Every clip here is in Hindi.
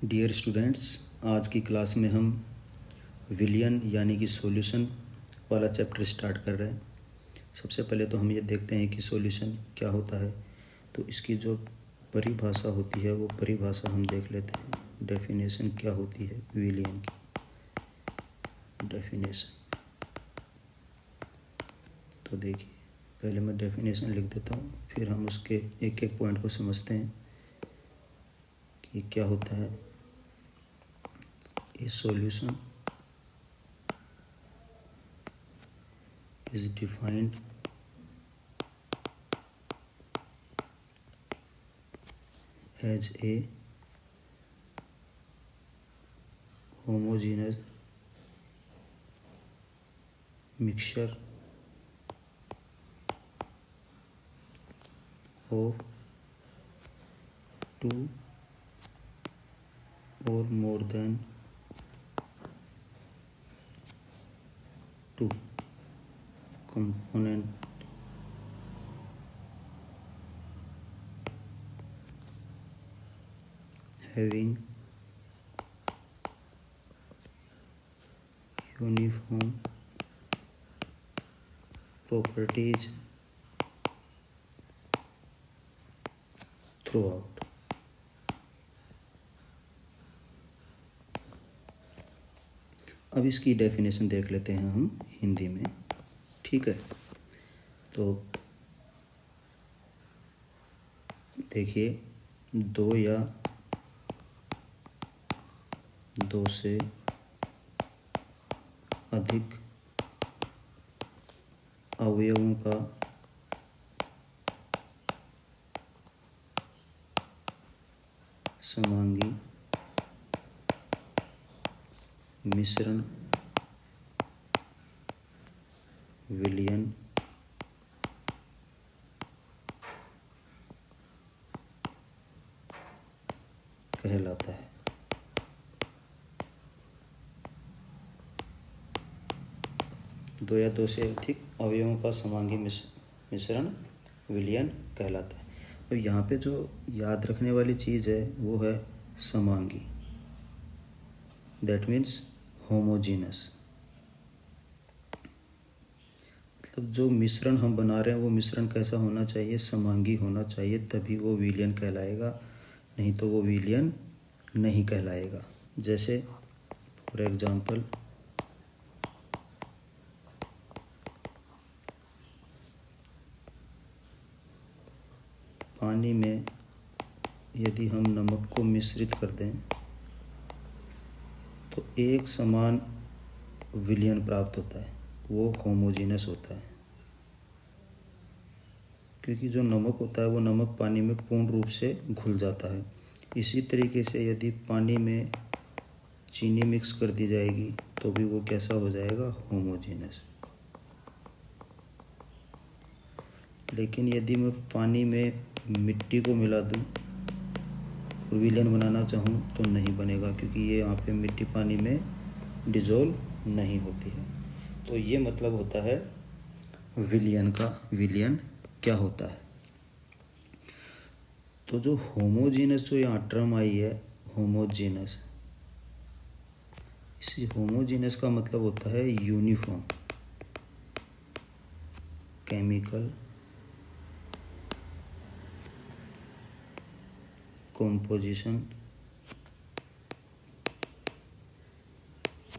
डियर स्टूडेंट्स, आज की क्लास में हम विलियन यानी कि सॉल्यूशन वाला चैप्टर स्टार्ट कर रहे हैं। सबसे पहले तो हम ये देखते हैं कि सॉल्यूशन क्या होता है। तो इसकी जो परिभाषा होती है वो परिभाषा हम देख लेते हैं। डेफिनेशन क्या होती है विलियन की डेफिनेशन। तो देखिए, पहले मैं डेफिनेशन लिख देता हूँ, फिर हम उसके एक एक पॉइंट को समझते हैं कि क्या होता है। A solution is defined as a homogeneous mixture of two or more than two component having uniform properties throughout। अब इसकी डेफिनेशन देख लेते हैं हम हिंदी में, ठीक है। तो देखिए, दो या दो से अधिक अवयवों का समांगी मिश्रण विलियन कहलाता है। दो या दो से अधिक अवयवों का समांगी मिश्रण विलियन कहलाता है। अब यहाँ पे जो याद रखने वाली चीज़ है वो है समांगी, दैट मीन्स होमोजीनस। मतलब जो मिश्रण हम बना रहे हैं वो मिश्रण कैसा होना चाहिए, समांगी होना चाहिए, तभी वो विलियन कहलाएगा, नहीं तो वो विलियन नहीं कहलाएगा। जैसे फॉर एग्जांपल, पानी में यदि हम नमक को मिश्रित कर दें तो एक समान विलियन प्राप्त होता है, वो होमोजीनस होता है। क्योंकि जो नमक होता है वो नमक पानी में पूर्ण रूप से घुल जाता है। इसी तरीके से यदि पानी में चीनी मिक्स कर दी जाएगी तो भी वो कैसा हो जाएगा, होमोजीनस। लेकिन यदि मैं पानी में मिट्टी को मिला दूं और विलियन बनाना चाहूँ तो नहीं बनेगा, क्योंकि ये यहाँ पे मिट्टी पानी में डिज़ोल्व नहीं होती है। तो ये मतलब होता है विलियन का। विलियन क्या होता है? तो जो होमोजीनस जो यहाँ टर्म आई है होमोजीनस, इस होमोजीनस का मतलब होता है यूनिफॉर्म केमिकल composition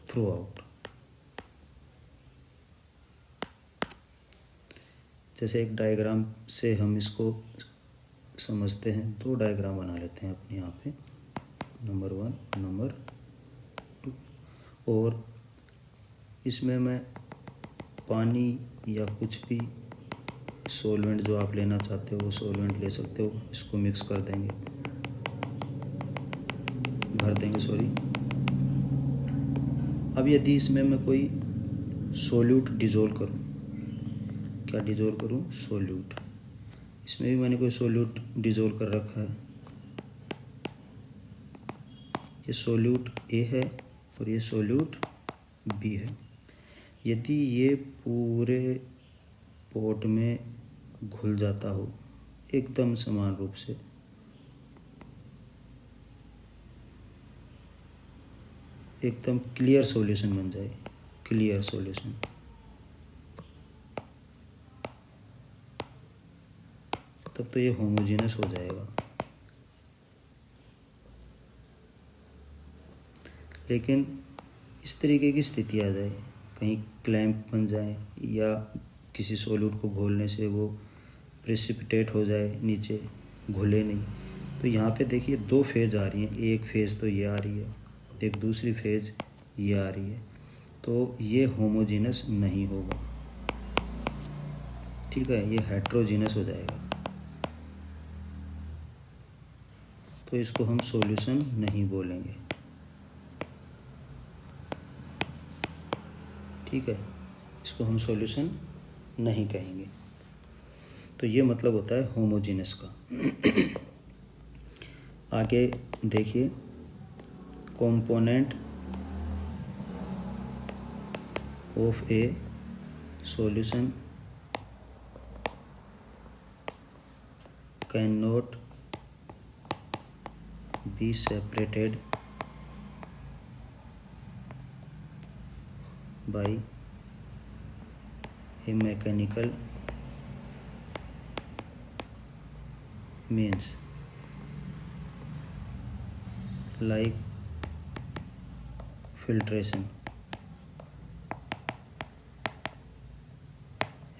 throughout। जैसे एक डायग्राम से हम इसको समझते हैं, दो डायग्राम बना लेते हैं अपने यहाँ पे, नंबर 1 नंबर 2। और इसमें मैं पानी या कुछ भी सॉल्वेंट जो आप लेना चाहते हो वो सॉल्वेंट ले सकते हो, इसको मिक्स कर देंगे, भर देंगे, सॉरी। अब यदि इसमें मैं कोई सोल्यूट डिज़ोल्व करूँ, क्या डिज़ोल्व करूँ, सोल्यूट। इसमें भी मैंने कोई सोल्यूट डिज़ोल्व कर रखा है। ये सोल्यूट ए है और ये सोल्यूट बी है। यदि ये पूरे पॉट में घुल जाता हो एकदम समान रूप से, एकदम क्लियर सॉल्यूशन बन जाए, क्लियर सॉल्यूशन। तब तो ये होमोजेनस हो जाएगा। लेकिन इस तरीके की स्थिति आ जाए, कहीं क्लैंप बन जाए या किसी सॉल्यूट को घोलने से वो प्रेसिपिटेट हो जाए, नीचे घुले नहीं, तो यहाँ पे देखिए दो फेज आ रही हैं, एक फेज तो ये आ रही है, एक दूसरी फेज ये आ रही है, तो ये होमोजेनस नहीं होगा। ठीक है, ये हेट्रोजीनस हो जाएगा, तो इसको हम सॉल्यूशन नहीं बोलेंगे। ठीक है, इसको हम सॉल्यूशन नहीं कहेंगे। तो ये मतलब होता है होमोजेनस का। आगे देखिए, component of A solution can not be separated by a mechanical means like filtration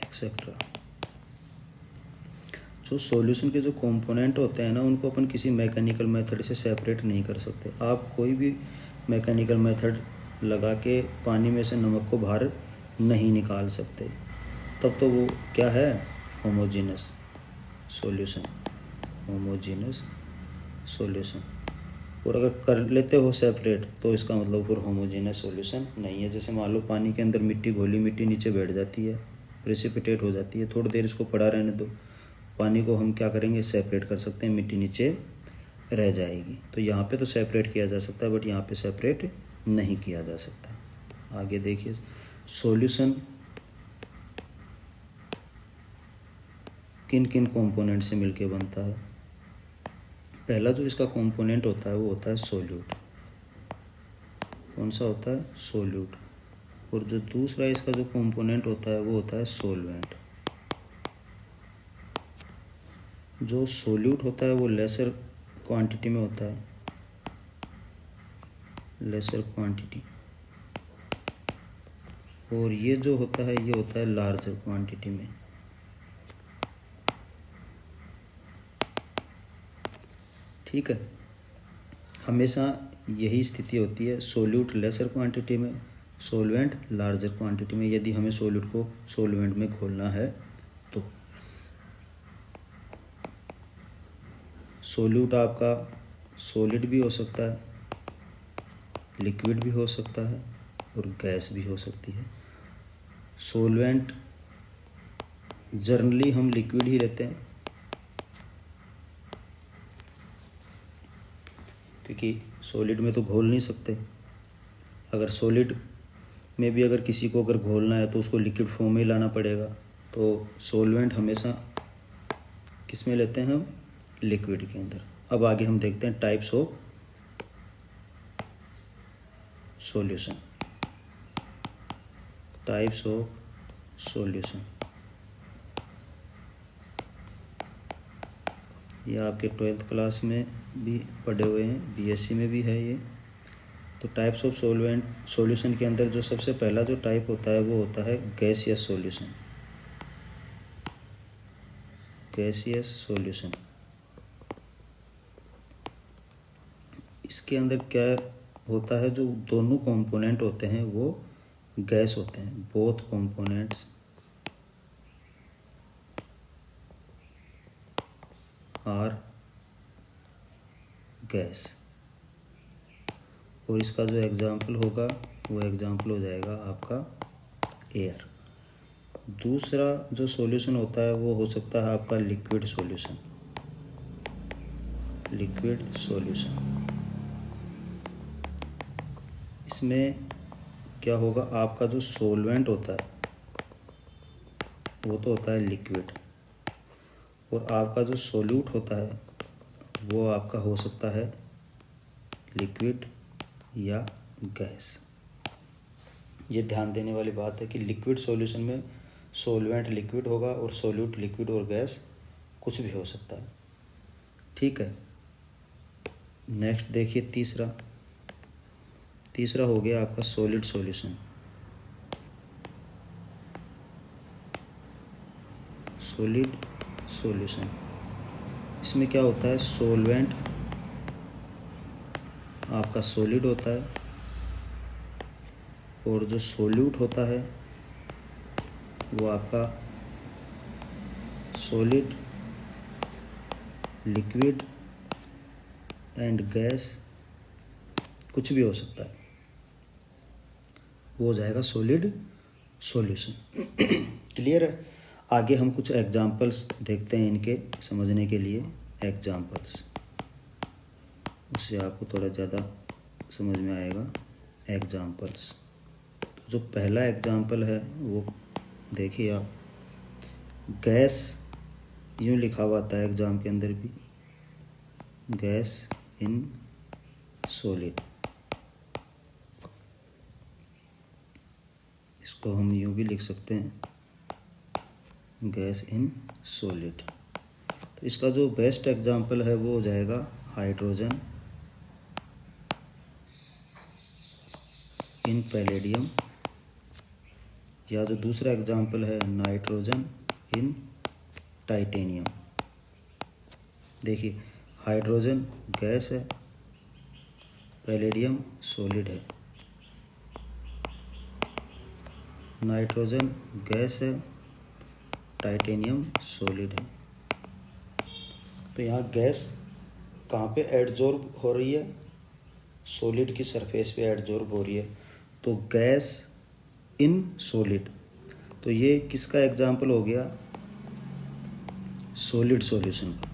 etc. जो सॉल्यूशन के जो कंपोनेंट होते हैं ना, उनको अपन किसी मैकेनिकल मेथड से सेपरेट नहीं कर सकते। आप कोई भी मैकेनिकल मेथड लगा के पानी में से नमक को बाहर नहीं निकाल सकते, तब तो वो क्या है, होमोजेनस सॉल्यूशन, होमोजेनस सॉल्यूशन। और अगर कर लेते हो सेपरेट तो इसका मतलब फिर होमोजेनस सॉल्यूशन नहीं है। जैसे मान लो पानी के अंदर मिट्टी, घोली मिट्टी नीचे बैठ जाती है, प्रेसिपिटेट हो जाती है, थोड़ी देर इसको पड़ा रहने दो, पानी को हम क्या करेंगे, सेपरेट कर सकते हैं, मिट्टी नीचे रह जाएगी। तो यहाँ पे तो सेपरेट किया जा सकता है, बट यहाँ पे सेपरेट नहीं किया जा सकता। आगे देखिए, सॉल्यूशन किन किन कंपोनेंट से मिलके बनता है। पहला जो इसका कंपोनेंट होता है वो होता है सोल्यूट। कौन सा होता है, सोल्यूट। और जो दूसरा इसका जो कंपोनेंट होता है वो होता है सोलवेंट। जो सोल्यूट होता है वो लेसर क्वांटिटी में होता है, लेसर क्वांटिटी, और ये जो होता है ये होता है लार्जर क्वांटिटी में। ठीक है, हमेशा यही स्थिति होती है, सोल्यूट लेसर क्वांटिटी में, सोलवेंट लार्जर क्वांटिटी में, यदि हमें सोल्यूट को सोलवेंट में घोलना है तो। सोल्यूट आपका सॉलिड भी हो सकता है, लिक्विड भी हो सकता है, और गैस भी हो सकती है। सोलवेंट जनरली हम लिक्विड ही लेते हैं, क्योंकि सॉलिड में तो घोल नहीं सकते। अगर सॉलिड में भी अगर किसी को अगर घोलना है तो उसको लिक्विड फॉर्म में लाना पड़ेगा। तो सॉल्वेंट हमेशा किस में लेते हैं हम, लिक्विड के अंदर। अब आगे हम देखते हैं types of solution, types of solution. ये आपके 12th क्लास में भी पढ़े हुए हैं, बीएससी में भी है ये। तो टाइप्स ऑफ सॉल्यूशन के अंदर जो सबसे पहला जो टाइप होता है वो होता है गैसियस सॉल्यूशन, गैसियस सॉल्यूशन। इसके अंदर क्या होता है, जो दोनों कंपोनेंट होते हैं वो गैस होते हैं, बोथ कंपोनेंट्स आर गैस। और इसका जो एग्जाम्पल होगा वो एग्जाम्पल हो जाएगा आपका एयर। दूसरा जो सॉल्यूशन होता है वो हो सकता है आपका लिक्विड सॉल्यूशन, लिक्विड सॉल्यूशन। इसमें क्या होगा, आपका जो सॉल्वेंट होता है वो तो होता है लिक्विड, और आपका जो सोल्यूट होता है वो आपका हो सकता है लिक्विड या गैस। ये ध्यान देने वाली बात है कि लिक्विड सॉल्यूशन में सॉल्वेंट लिक्विड होगा और सॉल्यूट लिक्विड और गैस कुछ भी हो सकता है। ठीक है, नेक्स्ट देखिए तीसरा हो गया आपका सॉलिड सॉल्यूशन। सॉलिड सॉल्यूशन, इसमें क्या होता है, सॉल्वेंट आपका सॉलिड होता है और जो सॉल्यूट होता है वो आपका सॉलिड, लिक्विड एंड गैस कुछ भी हो सकता है, वो हो जाएगा सॉलिड सॉल्यूशन। क्लियर है। आगे हम कुछ एग्जांपल्स देखते हैं इनके समझने के लिए, एग्जांपल्स, उससे आपको थोड़ा ज़्यादा समझ में आएगा। एग्जांपल्स, तो जो पहला एग्जांपल है वो देखिए आप, गैस यूँ लिखा हुआ आता है एग्ज़ाम के अंदर भी, गैस इन सॉलिड, इसको हम यूँ भी लिख सकते हैं, गैस इन सॉलिड। तो इसका जो बेस्ट एग्जांपल है वो हो जाएगा हाइड्रोजन इन पैलेडियम, या जो दूसरा एग्जांपल है नाइट्रोजन इन टाइटेनियम। देखिए, हाइड्रोजन गैस है, पैलेडियम सॉलिड है, नाइट्रोजन गैस है, टाइटेनियम सॉलिड है। तो यहाँ गैस कहाँ पे एडजॉर्ब हो रही है, सॉलिड की सरफेस पे एडजॉर्ब हो रही है, तो गैस इन सॉलिड। तो ये किसका एग्जांपल हो गया, सॉलिड सॉल्यूशन का।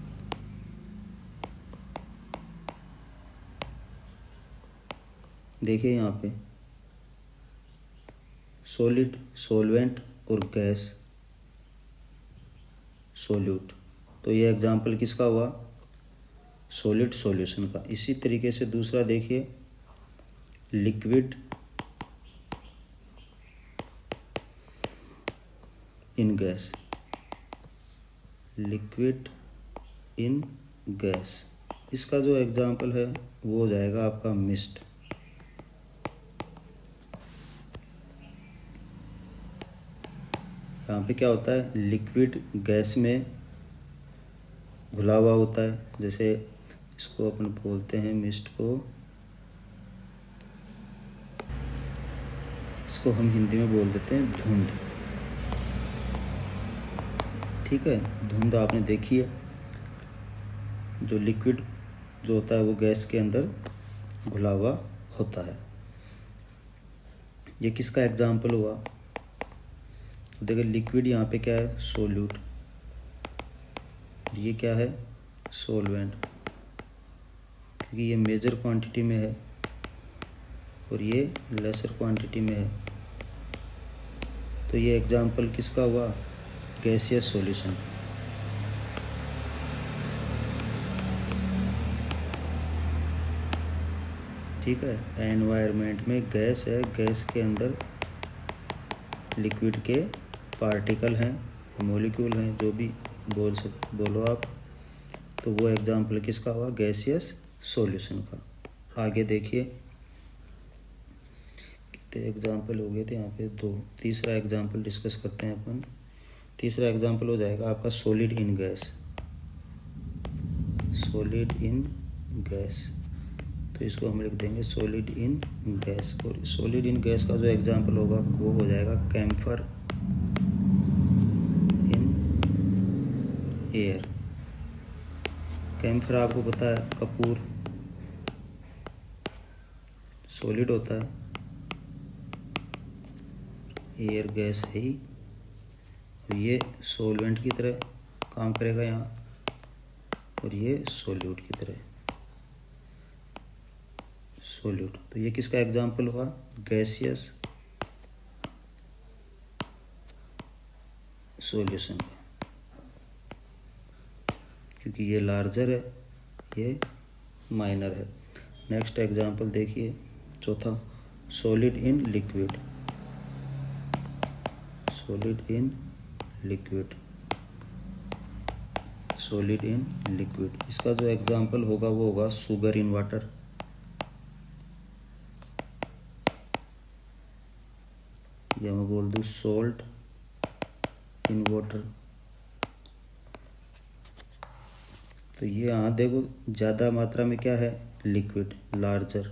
देखिए यहाँ पे सॉलिड, सॉल्वेंट और गैस सॉल्यूट, तो ये एग्जांपल किसका हुआ, सॉलिड सॉल्यूशन का। इसी तरीके से दूसरा देखिए, liquid in gas, liquid in gas, इसका जो एग्जांपल है वो हो जाएगा आपका मिस्ट। यहाँ पे क्या होता है, लिक्विड गैस में घुला हुआ होता है, जैसे इसको अपन बोलते हैं मिस्ट को, इसको हम हिंदी में बोल देते हैं धुंध। ठीक है, धुंध आपने देखी है, जो लिक्विड जो होता है वो गैस के अंदर घुला हुआ होता है। ये किसका एग्जाम्पल हुआ, देखिए लिक्विड यहाँ पे क्या है, सोल्यूट, और ये क्या है, सोलवेंट, क्योंकि ये मेजर क्वांटिटी में है और ये लेसर क्वांटिटी में है। तो ये एग्जाम्पल किसका हुआ, गैसियस सॉल्यूशन का। ठीक है, एनवायरनमेंट में गैस है, गैस के अंदर लिक्विड के पार्टिकल हैं, मॉलिक्यूल हैं, जो भी बोलो आप, तो वो एग्जाम्पल किसका हुआ, गैसियस सॉल्यूशन का। आगे देखिए कितने एग्जाम्पल हो गए थे यहाँ पे, 2। तीसरा एग्जाम्पल डिस्कस करते हैं अपन। तीसरा एग्जाम्पल हो जाएगा आपका solid in gas, solid in gas, तो इसको हम लिख देंगे सॉलिड इन गैस। और सॉलिड इन गैस का जो एग्जाम्पल होगा वो हो जाएगा कैम्फर इन एयर। कैम्फर आपको पता है, कपूर सॉलिड होता है, एयर गैस है ही, और ये सॉल्वेंट की तरह काम करेगा यहाँ, और ये सॉल्यूट की तरह, सॉल्यूट। तो ये किसका एग्जाम्पल हुआ, गैसियस सॉल्यूशन का, क्योंकि ये लार्जर है, ये माइनर है। नेक्स्ट एग्जाम्पल देखिए, चौथा, solid in liquid, solid in liquid, solid in liquid. इसका जो एग्जाम्पल होगा वो होगा शुगर इन वाटर, या मैं बोल दूँ सॉल्ट इन वाटर। तो ये यहाँ देखो ज़्यादा मात्रा में क्या है, लिक्विड, लार्जर,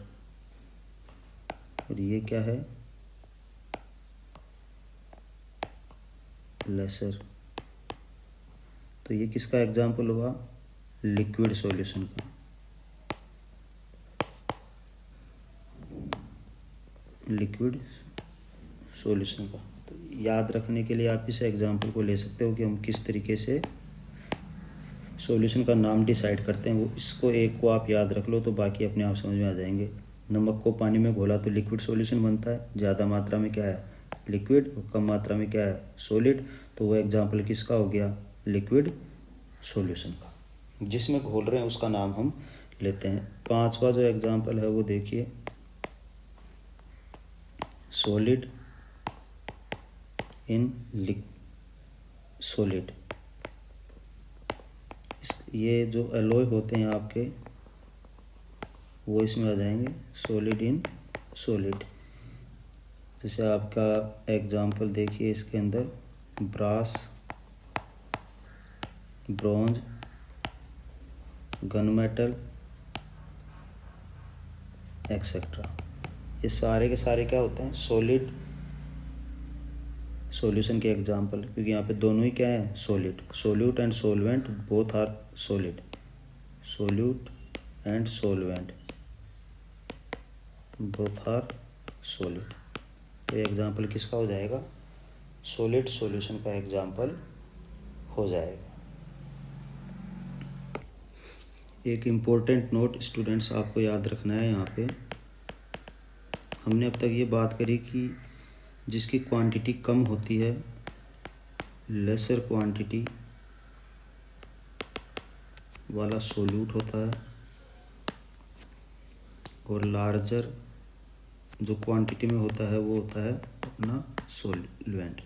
और ये क्या है, लेसर। तो ये किसका एग्जाम्पल हुआ, लिक्विड सॉल्यूशन का। लिक्विड सॉल्यूशन का। तो याद रखने के लिए आप इस एग्जाम्पल को ले सकते हो कि हम किस तरीके से सॉल्यूशन का नाम डिसाइड करते हैं। वो इसको एक को आप याद रख लो तो बाकी अपने आप समझ में आ जाएंगे। नमक को पानी में घोला तो लिक्विड सॉल्यूशन बनता है, ज़्यादा मात्रा में क्या है, लिक्विड, और कम मात्रा में क्या है, सॉलिड। तो वो एग्जाम्पल किसका हो गया, लिक्विड सॉल्यूशन का। जिसमें घोल रहे हैं उसका नाम हम लेते हैं। पांचवा जो एग्जाम्पल है वो देखिए, सॉलिड इन सॉलिड। ये जो एलॉय होते हैं आपके वो इसमें आ जाएंगे, सॉलिड इन सॉलिड। जैसे आपका एग्जाम्पल देखिए, इसके अंदर brass, bronze, gun metal etcetera, ये सारे के सारे क्या होते हैं, सॉलिड सॉल्यूशन के एग्जाम्पल। क्योंकि यहाँ पे दोनों ही क्या है, solid. Solute and solvent both are solid, solute and solvent both are solid. तो ये एग्जाम्पल किसका हो जाएगा, सॉलिड सॉल्यूशन का एग्जाम्पल हो जाएगा। एक इम्पोर्टेंट नोट स्टूडेंट्स आपको याद रखना है, यहाँ पे हमने अब तक ये बात करी कि जिसकी क्वांटिटी कम होती है, लेसर क्वांटिटी वाला सोल्यूट होता है, और लार्जर जो क्वांटिटी में होता है वो होता है अपना सोल्वेंट।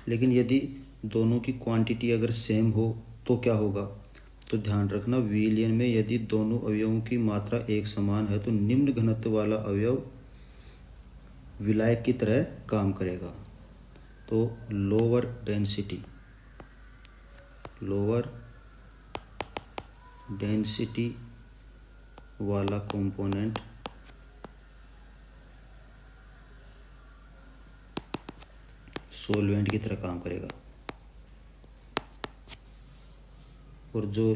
लेकिन यदि दोनों की क्वांटिटी अगर सेम हो तो क्या होगा, तो ध्यान रखना विलयन में यदि दोनों अवयवों की मात्रा एक समान है तो निम्न घनत्व वाला अवयव विलायक की तरह काम करेगा। तो लोअर डेंसिटी वाला कंपोनेंट सॉल्वेंट की तरह काम करेगा, और जो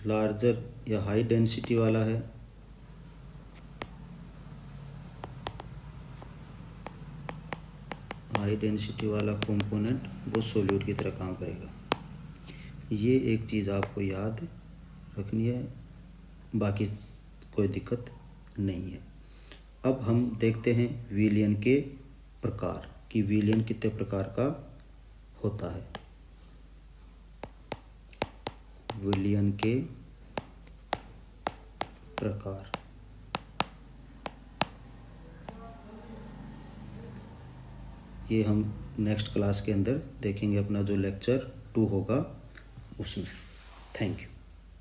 लार्जर या हाई डेंसिटी वाला है हाई डेंसिटी वाला कंपोनेंट वो सॉल्यूट की तरह काम करेगा। ये एक चीज़ आपको याद रखनी है, बाकी कोई दिक्कत नहीं है। अब हम देखते हैं विलयन के प्रकार कि विलयन कितने प्रकार का होता है। विलयन के प्रकार, ये हम नेक्स्ट क्लास के अंदर देखेंगे, अपना जो लेक्चर 2 होगा उसमें। Thank you.